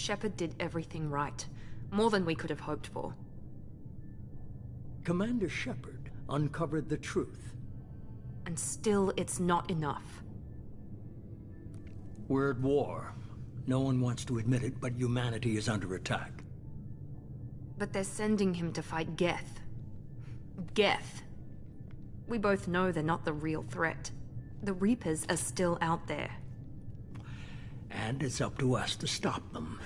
Shepard did everything right. More than we could have hoped for. Commander Shepard uncovered the truth. And still, it's not enough. We're at war. No one wants to admit it, but humanity is under attack. But they're sending him to fight Geth. Geth. We both know they're not the real threat. The Reapers are still out there. And it's up to us to stop them.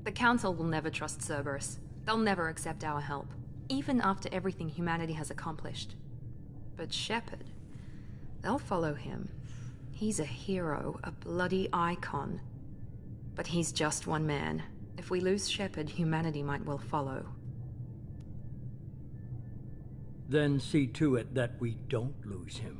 The Council will never trust Cerberus. They'll never accept our help, even after everything humanity has accomplished. But Shepard, they'll follow him. He's a hero, a bloody icon. But he's just one man. If we lose Shepard, humanity might well follow. Then see to it that we don't lose him.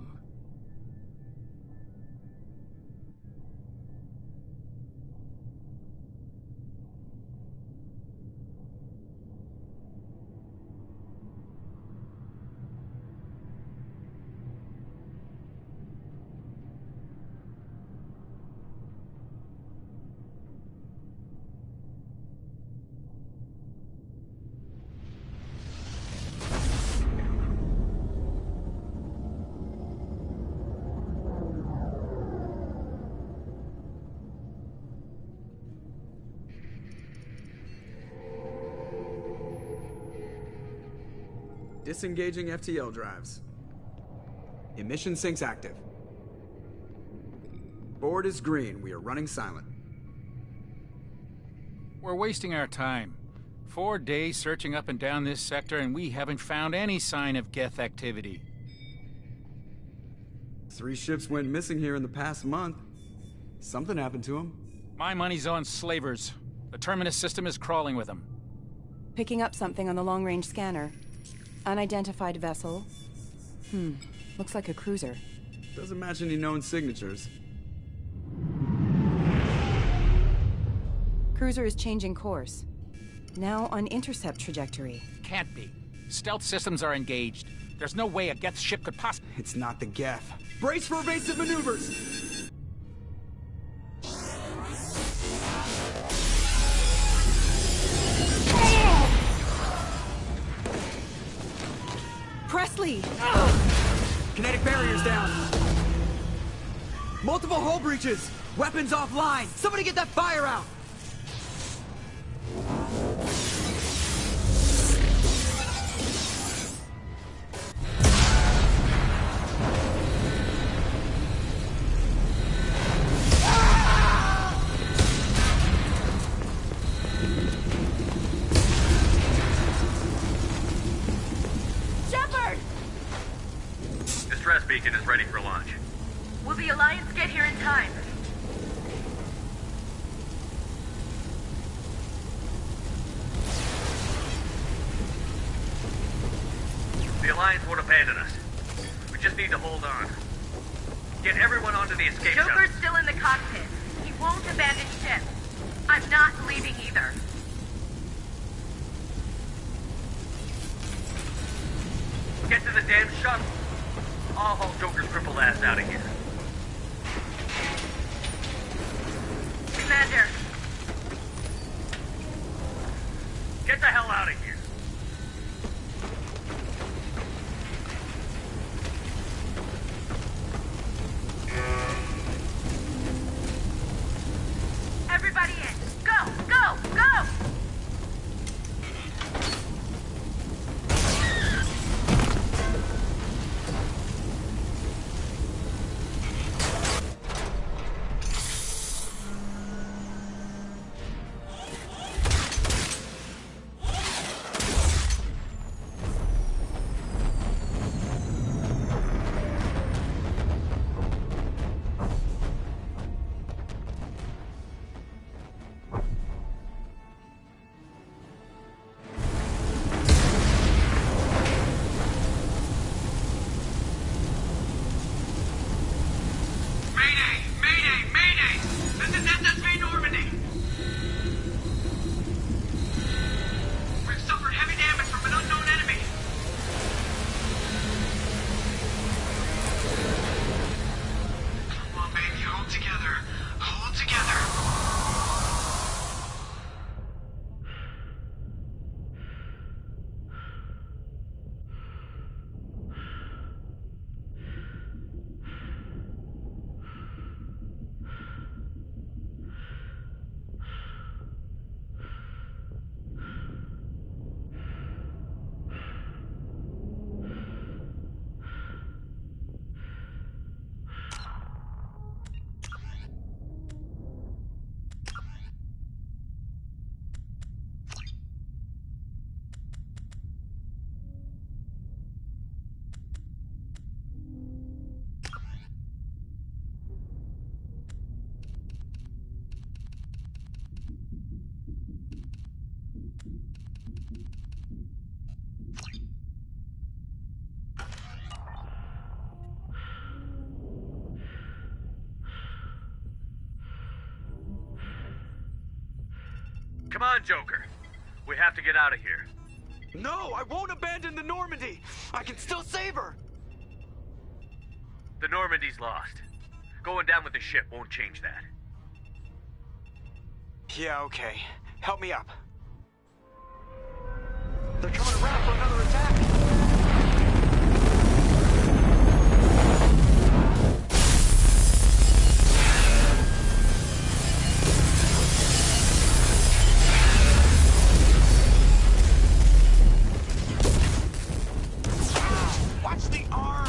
Disengaging FTL drives. Emission sinks active. Board is green. We are running silent. We're wasting our time. 4 days searching up and down this sector, and we haven't found any sign of Geth activity. 3 ships went missing here in the past month. Something happened to them. My money's on slavers. The Terminus system is crawling with them. Picking up something on the long-range scanner. Unidentified vessel. Looks like a cruiser. Doesn't match any known signatures. Cruiser is changing course. Now on intercept trajectory. Can't be. Stealth systems are engaged. There's no way a Geth ship could possibly... It's not the Geth. Brace for evasive maneuvers! Presley! Kinetic barriers down. Multiple hull breaches. Weapons offline. Somebody get that fire out. Distress beacon is ready for launch. Will the Alliance get here in time? The Alliance won't abandon us. We just need to hold on. Get everyone onto the escape shuttle. Joker's still in the cockpit. He won't abandon ship. I'm not leaving either. Get to the damn shuttle. I'll haul Joker's crippled ass out of here. Commander. Get the hell out of here. Everybody in. Go, go, go! Come on, Joker. We have to get out of here. No, I won't abandon the Normandy. I can still save her. The Normandy's lost. Going down with the ship won't change that. Yeah, okay. Help me up. They're coming around for another attack. Watch the arm!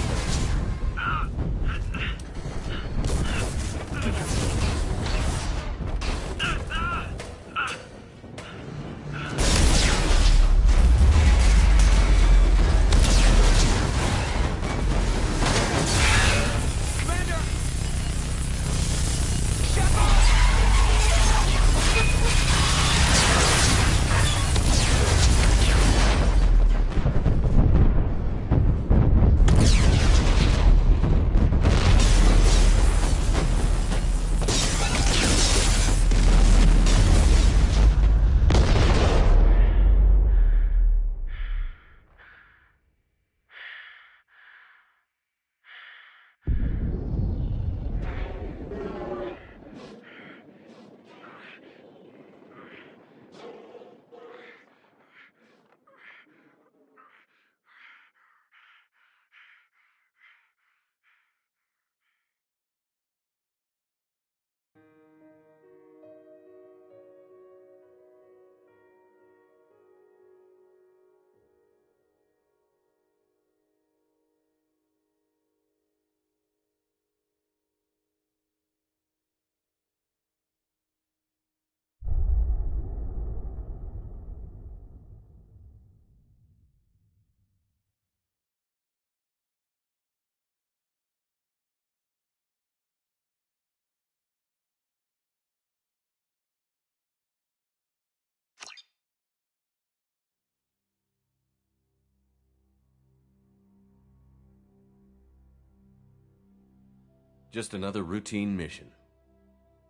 Just another routine mission.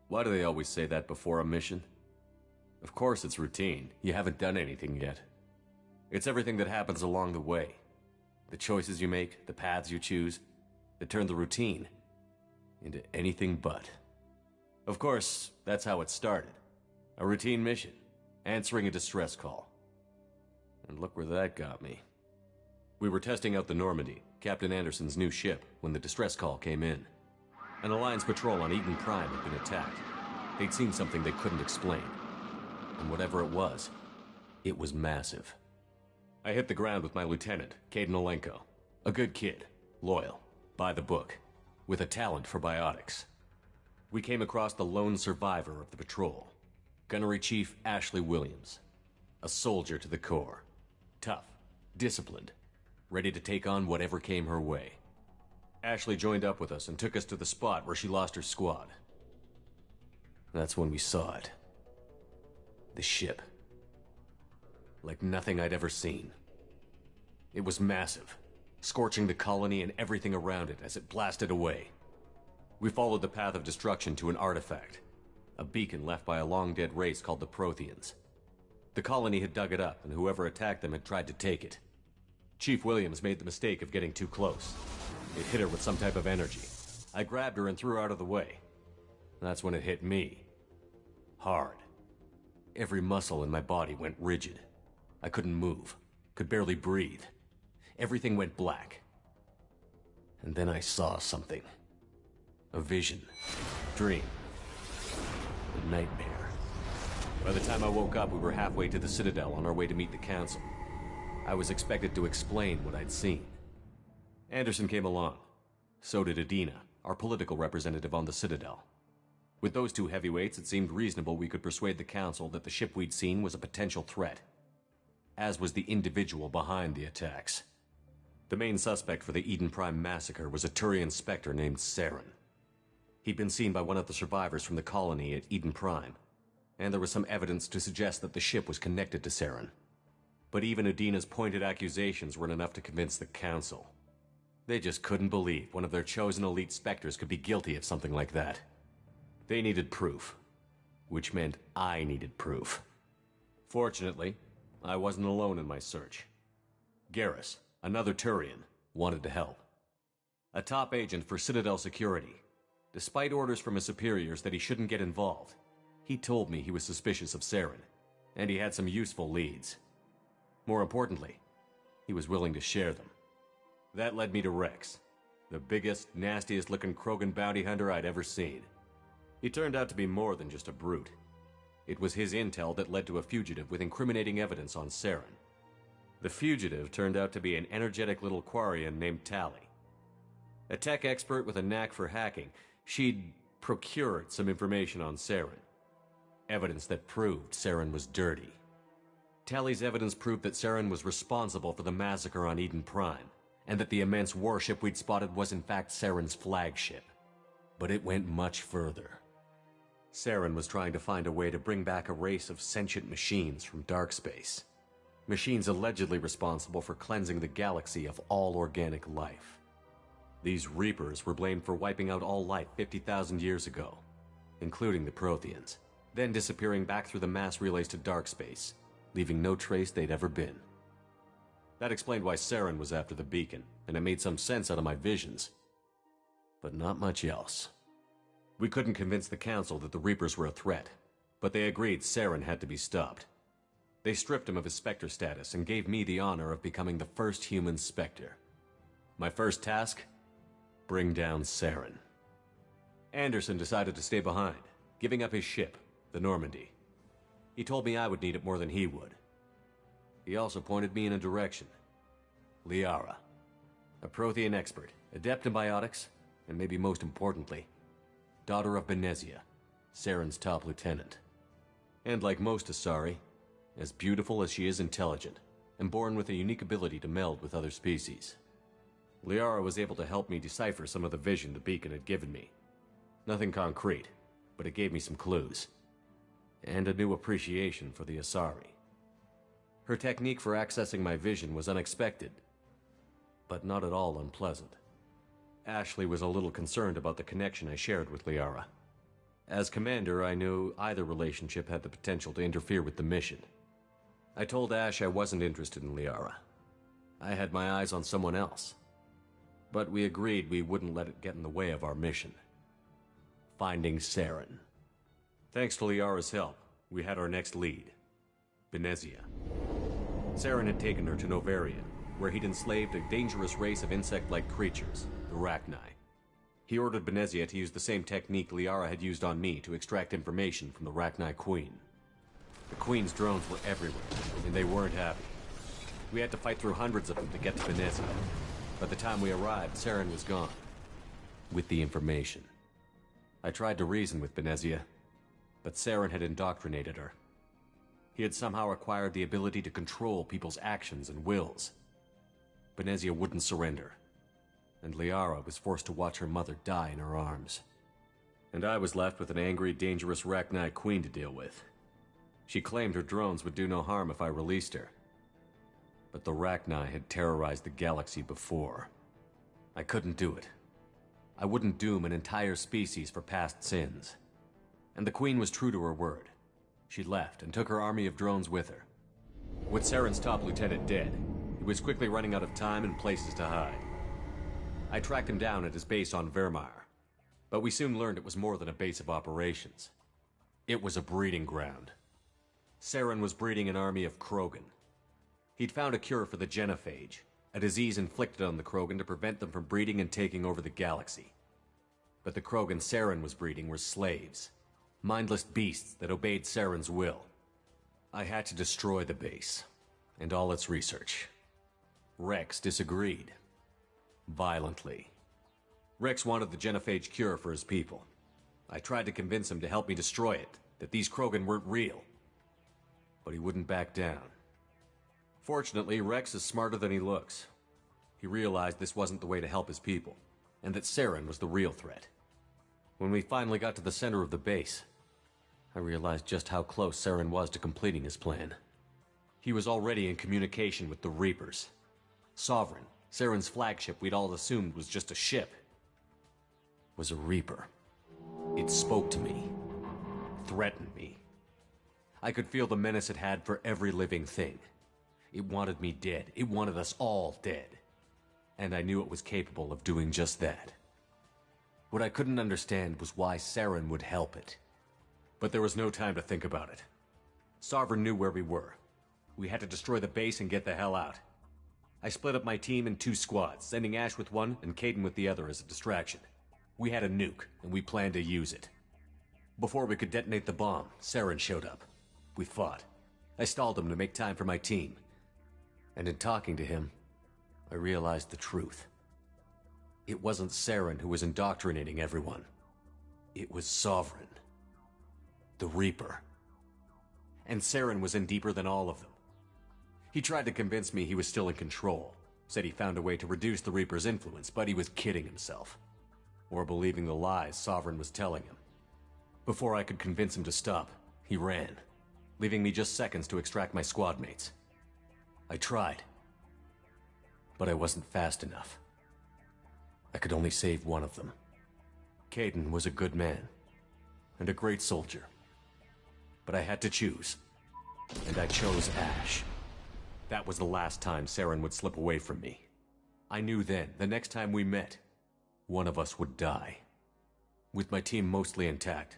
Why do they always say that before a mission? Of course it's routine. You haven't done anything yet. It's everything that happens along the way. The choices you make, the paths you choose, that turn the routine into anything but. Of course, that's how it started. A routine mission, answering a distress call. And look where that got me. We were testing out the Normandy, Captain Anderson's new ship, when the distress call came in. An Alliance patrol on Eden Prime had been attacked. They'd seen something they couldn't explain. And whatever it was massive. I hit the ground with my lieutenant, Caden Olenko. A good kid, loyal, by the book, with a talent for biotics. We came across the lone survivor of the patrol, Gunnery Chief Ashley Williams. A soldier to the core. Tough, disciplined, ready to take on whatever came her way. Ashley joined up with us and took us to the spot where she lost her squad. That's when we saw it. The ship. Like nothing I'd ever seen. It was massive, scorching the colony and everything around it as it blasted away. We followed the path of destruction to an artifact, a beacon left by a long-dead race called the Protheans. The colony had dug it up, and whoever attacked them had tried to take it. Chief Williams made the mistake of getting too close. It hit her with some type of energy. I grabbed her and threw her out of the way. That's when it hit me. Hard. Every muscle in my body went rigid. I couldn't move, could barely breathe. Everything went black. And then I saw something. A vision. Dream. A nightmare. By the time I woke up, we were halfway to the Citadel on our way to meet the Council. I was expected to explain what I'd seen. Anderson came along. So did Adina, our political representative on the Citadel. With those two heavyweights, it seemed reasonable we could persuade the Council that the ship we'd seen was a potential threat. As was the individual behind the attacks. The main suspect for the Eden Prime massacre was a Turian Spectre named Saren. He'd been seen by one of the survivors from the colony at Eden Prime, and there was some evidence to suggest that the ship was connected to Saren. But even Adina's pointed accusations weren't enough to convince the Council. They just couldn't believe one of their chosen elite Spectres could be guilty of something like that. They needed proof. Which meant I needed proof. Fortunately, I wasn't alone in my search. Garrus, another Turian, wanted to help. A top agent for Citadel Security. Despite orders from his superiors that he shouldn't get involved, he told me he was suspicious of Saren, and he had some useful leads. More importantly, he was willing to share them. That led me to Rex, the biggest, nastiest-looking Krogan bounty hunter I'd ever seen. He turned out to be more than just a brute. It was his intel that led to a fugitive with incriminating evidence on Saren. The fugitive turned out to be an energetic little Quarian named Tali. A tech expert with a knack for hacking, she'd procured some information on Saren. Evidence that proved Saren was dirty. Tali's evidence proved that Saren was responsible for the massacre on Eden Prime, and that the immense warship we'd spotted was in fact Saren's flagship. But it went much further. Saren was trying to find a way to bring back a race of sentient machines from dark space. Machines allegedly responsible for cleansing the galaxy of all organic life. These Reapers were blamed for wiping out all life 50,000 years ago, including the Protheans, then disappearing back through the mass relays to dark space, leaving no trace they'd ever been. That explained why Saren was after the beacon, and it made some sense out of my visions. But not much else. We couldn't convince the Council that the Reapers were a threat, but they agreed Saren had to be stopped. They stripped him of his Spectre status and gave me the honor of becoming the first human Spectre. My first task? Bring down Saren. Anderson decided to stay behind, giving up his ship, the Normandy. He told me I would need it more than he would. He also pointed me in a direction. Liara. A Prothean expert, adept in biotics, and maybe most importantly, daughter of Benezia, Saren's top lieutenant. And like most Asari, as beautiful as she is intelligent, and born with a unique ability to meld with other species. Liara was able to help me decipher some of the vision the beacon had given me. Nothing concrete, but it gave me some clues. And a new appreciation for the Asari. Her technique for accessing my vision was unexpected, but not at all unpleasant. Ashley was a little concerned about the connection I shared with Liara. As commander, I knew either relationship had the potential to interfere with the mission. I told Ash I wasn't interested in Liara. I had my eyes on someone else. But we agreed we wouldn't let it get in the way of our mission. Finding Saren. Thanks to Liara's help, we had our next lead. Benezia. Saren had taken her to Novaria, where he'd enslaved a dangerous race of insect-like creatures, the Rachni. He ordered Benezia to use the same technique Liara had used on me to extract information from the Rachni Queen. The Queen's drones were everywhere, and they weren't happy. We had to fight through hundreds of them to get to Benezia. By the time we arrived, Saren was gone. With the information. I tried to reason with Benezia, but Saren had indoctrinated her. He had somehow acquired the ability to control people's actions and wills. Benezia wouldn't surrender, and Liara was forced to watch her mother die in her arms. And I was left with an angry, dangerous Rachni Queen to deal with. She claimed her drones would do no harm if I released her. But the Rachni had terrorized the galaxy before. I couldn't do it. I wouldn't doom an entire species for past sins. And the Queen was true to her word. She left and took her army of drones with her. With Saren's top lieutenant dead, he was quickly running out of time and places to hide. I tracked him down at his base on Vermeer, but we soon learned it was more than a base of operations. It was a breeding ground. Saren was breeding an army of Krogan. He'd found a cure for the genophage, a disease inflicted on the Krogan to prevent them from breeding and taking over the galaxy. But the Krogan Saren was breeding were slaves, mindless beasts that obeyed Saren's will. I had to destroy the base, and all its research. Rex disagreed. Violently. Rex wanted the genophage cure for his people. I tried to convince him to help me destroy it, that these Krogan weren't real. But he wouldn't back down. Fortunately, Rex is smarter than he looks. He realized this wasn't the way to help his people, and that Saren was the real threat. When we finally got to the center of the base, I realized just how close Saren was to completing his plan. He was already in communication with the Reapers. Sovereign, Saren's flagship we'd all assumed was just a ship, was a Reaper. It spoke to me, threatened me. I could feel the menace it had for every living thing. It wanted me dead. It wanted us all dead. And I knew it was capable of doing just that. What I couldn't understand was why Saren would help it. But there was no time to think about it. Sovereign knew where we were. We had to destroy the base and get the hell out. I split up my team in 2 squads, sending Ash with one and Caden with the other as a distraction. We had a nuke, and we planned to use it. Before we could detonate the bomb, Saren showed up. We fought. I stalled him to make time for my team. And in talking to him, I realized the truth. It wasn't Saren who was indoctrinating everyone. It was Sovereign. The Reaper. And Saren was in deeper than all of them. He tried to convince me he was still in control. Said he found a way to reduce the Reaper's influence, but he was kidding himself. Or believing the lies Sovereign was telling him. Before I could convince him to stop, he ran, leaving me just seconds to extract my squad mates. I tried, but I wasn't fast enough. I could only save one of them. Caden was a good man, and a great soldier. But I had to choose, and I chose Ash. That was the last time Saren would slip away from me. I knew then, the next time we met, one of us would die. With my team mostly intact,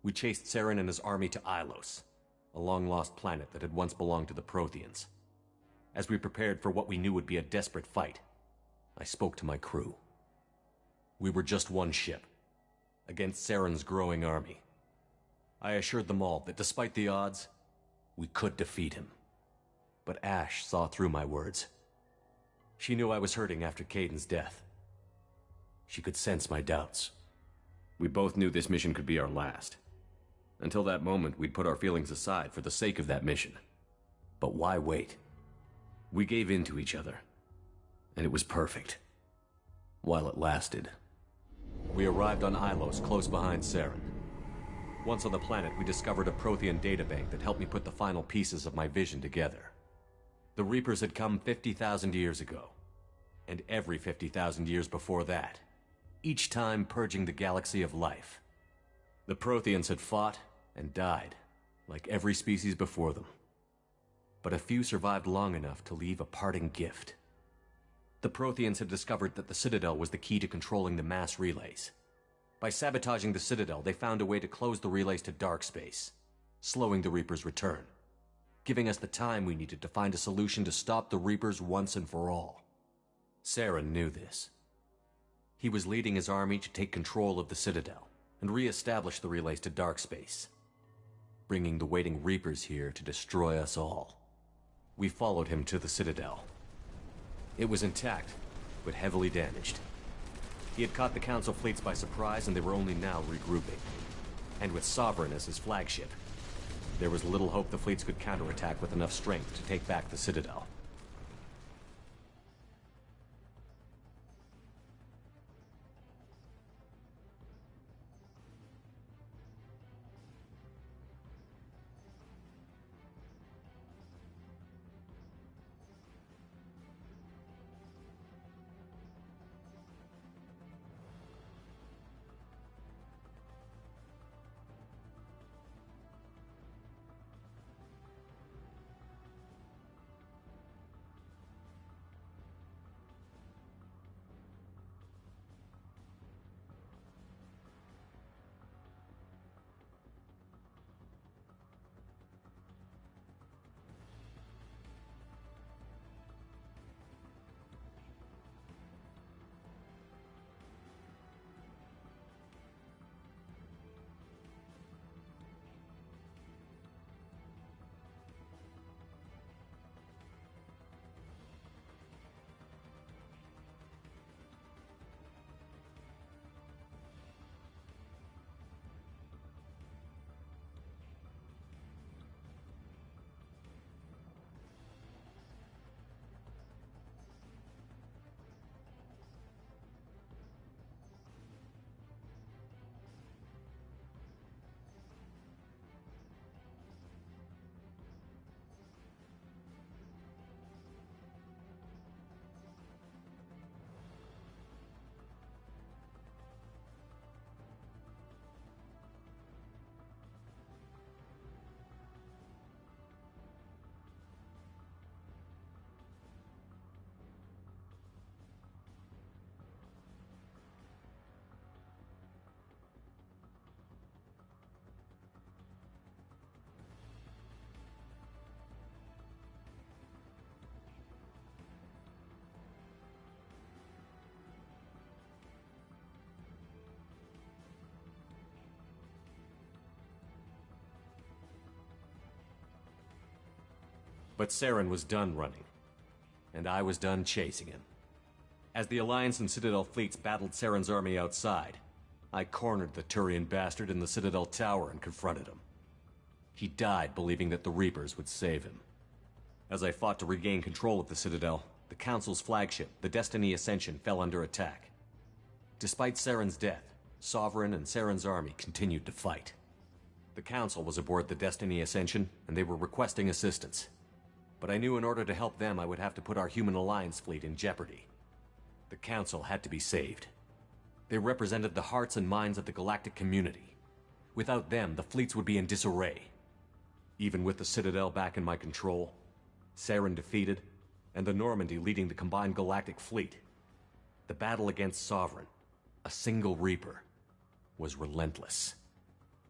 we chased Saren and his army to Ilos, a long-lost planet that had once belonged to the Protheans. As we prepared for what we knew would be a desperate fight, I spoke to my crew. We were just one ship, against Saren's growing army. I assured them all that despite the odds, we could defeat him. But Ash saw through my words. She knew I was hurting after Caden's death. She could sense my doubts. We both knew this mission could be our last. Until that moment, we'd put our feelings aside for the sake of that mission. But why wait? We gave in to each other, and it was perfect. While it lasted. We arrived on Ilos, close behind Saren. Once on the planet, we discovered a Prothean databank that helped me put the final pieces of my vision together. The Reapers had come 50,000 years ago, and every 50,000 years before that, each time purging the galaxy of life. The Protheans had fought and died, like every species before them. But a few survived long enough to leave a parting gift. The Protheans had discovered that the Citadel was the key to controlling the mass relays. By sabotaging the Citadel, they found a way to close the relays to dark space, slowing the Reapers' return, giving us the time we needed to find a solution to stop the Reapers once and for all. Saren knew this. He was leading his army to take control of the Citadel and re-establish the relays to dark space, bringing the waiting Reapers here to destroy us all. We followed him to the Citadel. It was intact, but heavily damaged. He had caught the Council fleets by surprise, and they were only now regrouping. And with Sovereign as his flagship, there was little hope the fleets could counterattack with enough strength to take back the Citadel. But Saren was done running, and I was done chasing him. As the Alliance and Citadel fleets battled Saren's army outside, I cornered the Turian bastard in the Citadel tower and confronted him. He died believing that the Reapers would save him. As I fought to regain control of the Citadel, the Council's flagship, the Destiny Ascension, fell under attack. Despite Saren's death, Sovereign and Saren's army continued to fight. The Council was aboard the Destiny Ascension, and they were requesting assistance. But I knew in order to help them, I would have to put our Human Alliance fleet in jeopardy. The Council had to be saved. They represented the hearts and minds of the galactic community. Without them, the fleets would be in disarray. Even with the Citadel back in my control, Saren defeated, and the Normandy leading the combined galactic fleet, the battle against Sovereign, a single Reaper, was relentless.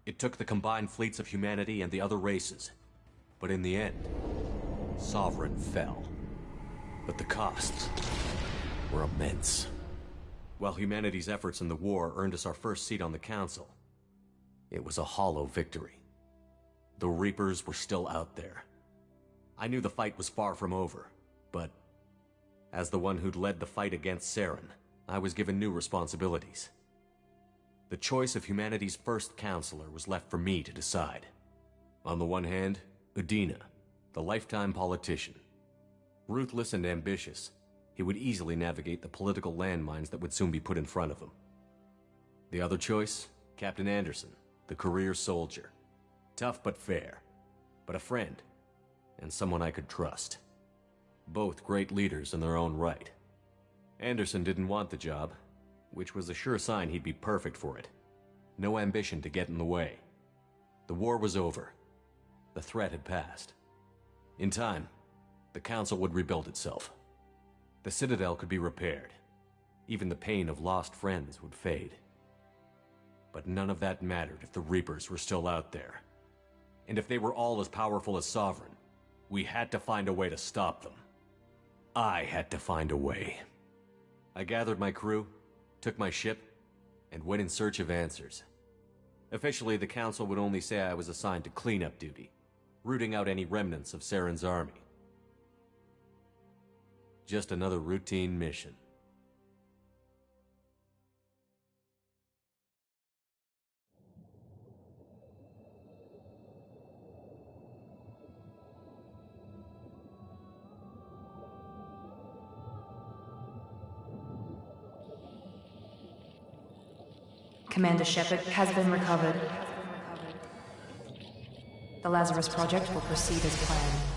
It took the combined fleets of humanity and the other races, but in the end, Sovereign fell. But the costs were immense. While humanity's efforts in the war earned us our first seat on the Council, it was a hollow victory. The Reapers were still out there. I knew the fight was far from over, but as the one who'd led the fight against Saren, I was given new responsibilities. The choice of humanity's first counselor was left for me to decide. On the one hand, Udina, the lifetime politician. Ruthless and ambitious, he would easily navigate the political landmines that would soon be put in front of him. The other choice, Captain Anderson, the career soldier. Tough but fair, but a friend, and someone I could trust. Both great leaders in their own right. Anderson didn't want the job, which was a sure sign he'd be perfect for it. No ambition to get in the way. The war was over. The threat had passed. In time, the Council would rebuild itself. The Citadel could be repaired. Even the pain of lost friends would fade. But none of that mattered if the Reapers were still out there. And if they were all as powerful as Sovereign, we had to find a way to stop them. I had to find a way. I gathered my crew, took my ship, and went in search of answers. Officially, the Council would only say I was assigned to cleanup duty, rooting out any remnants of Saren's army. Just another routine mission. Commander Shepard has been recovered. The Lazarus Project will proceed as planned.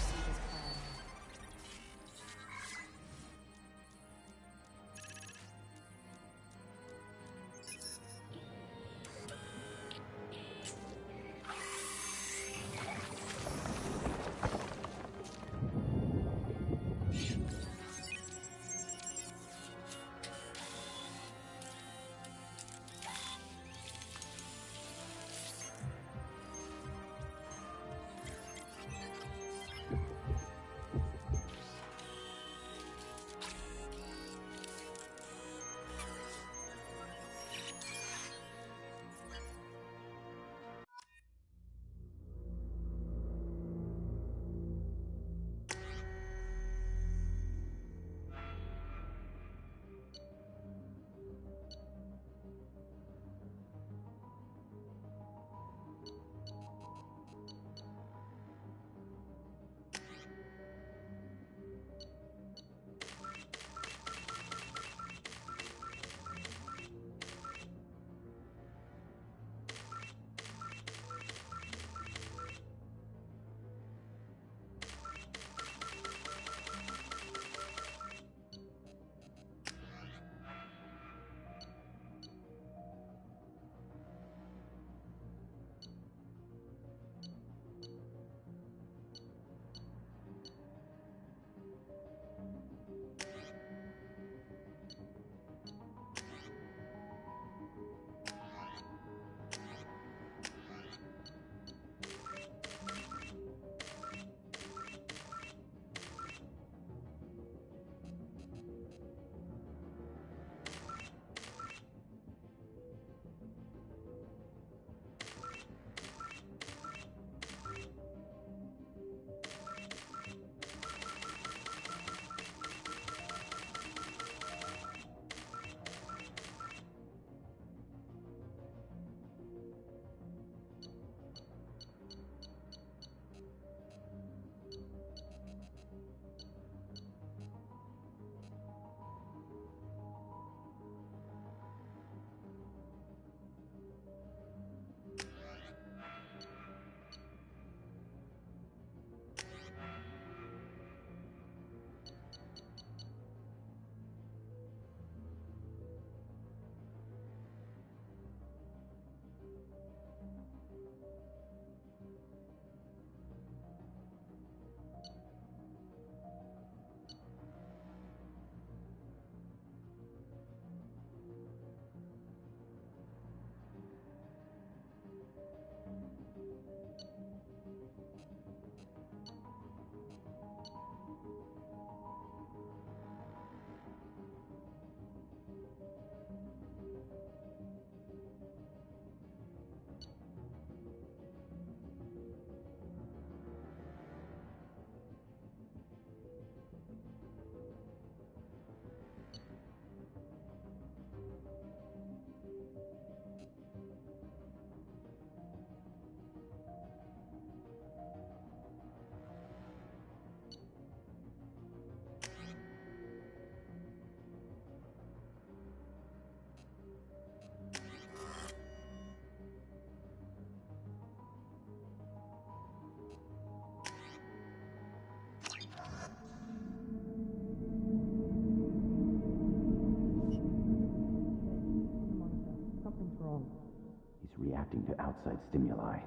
Reacting to outside stimuli.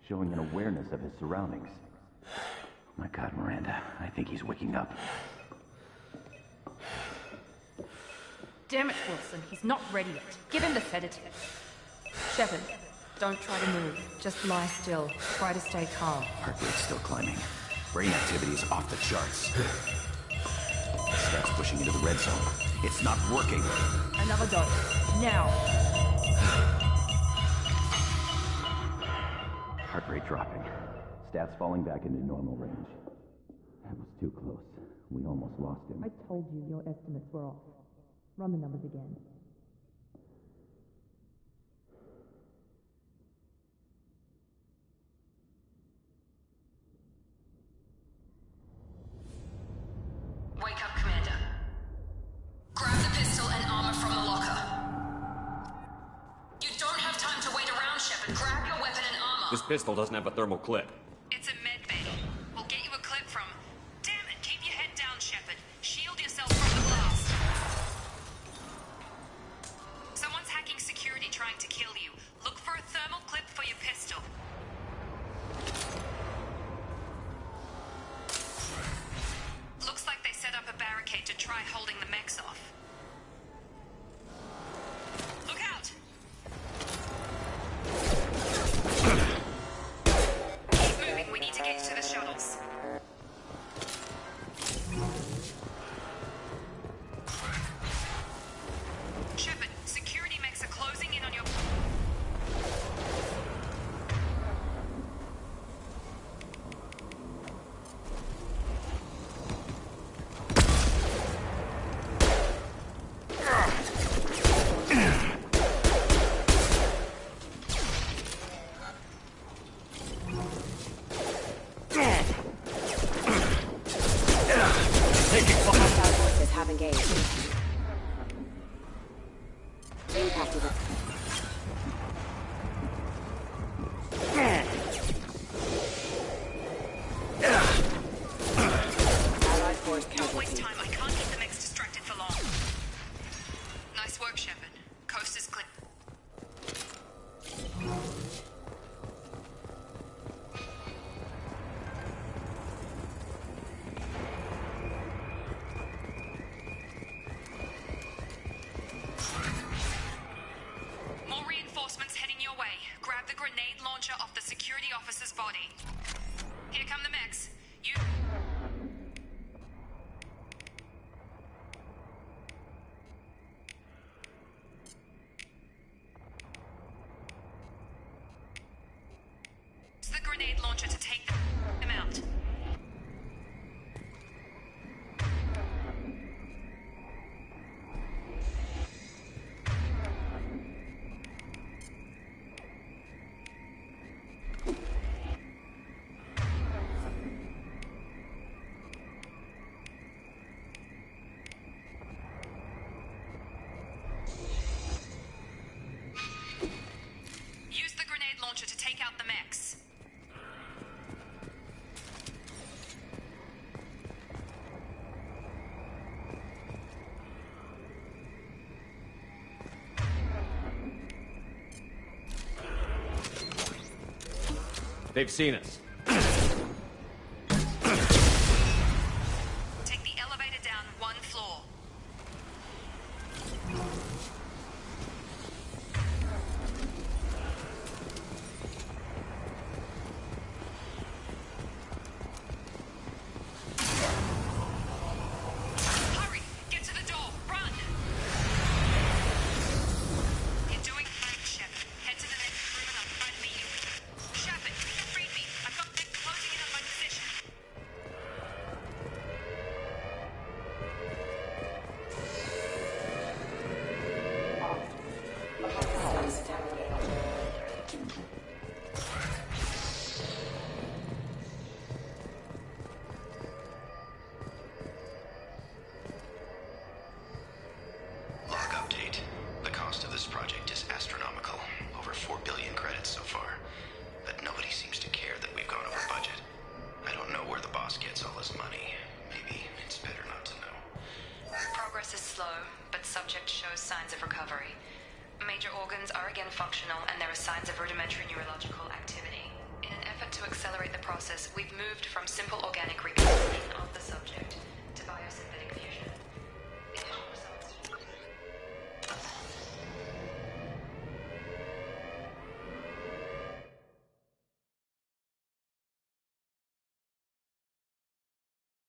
Showing an awareness of his surroundings. My God, Miranda, I think he's waking up. Damn it, Wilson. He's not ready yet. Give him the sedative. Shepard, don't try to move. Just lie still. Try to stay calm. Heart rate's still climbing. Brain activity is off the charts. Stats pushing into the red zone. It's not working. Another dose. Now. Heart rate dropping. Stats falling back into normal range. That was too close. We almost lost him. I told you your estimates were off. Run the numbers again. Wake up, Commander. Grab the pistol and armor from the locker. You don't have time to wait around, Shepard. Grab your weapon and armor. This pistol doesn't have a thermal clip. It's a med bay. We'll get you a clip from... Damn it, keep your head down, Shepard. Shield yourself from the blast. Someone's hacking security trying to kill you. Look for a thermal clip for your pistol. Looks like they set up a barricade to try holding the mechs off. Look out! Keep moving, we need to get you to the shuttles. Shepard, security mechs are closing in on your... Hostile forces have engaged. Impact with Allied force Don't waste casualty. time, I can't keep the mechs distracted for long. Nice work, Shepard. Coast is clear. More reinforcements heading your way. Grab the grenade launcher off the security officer's body. Here come the mechs. You... Use the grenade launcher to take them out. Use the grenade launcher to take out the mechs. They've seen us. Take the elevator down one floor. Hurry! Get to the door! Run! You're doing fine, Shepard. Head to the next room and I'll try to meet you. Shepard, you freed me. I've got again functional, and there are signs of rudimentary neurological activity. In an effort to accelerate the process, we've moved from simple organic reconstruction of the subject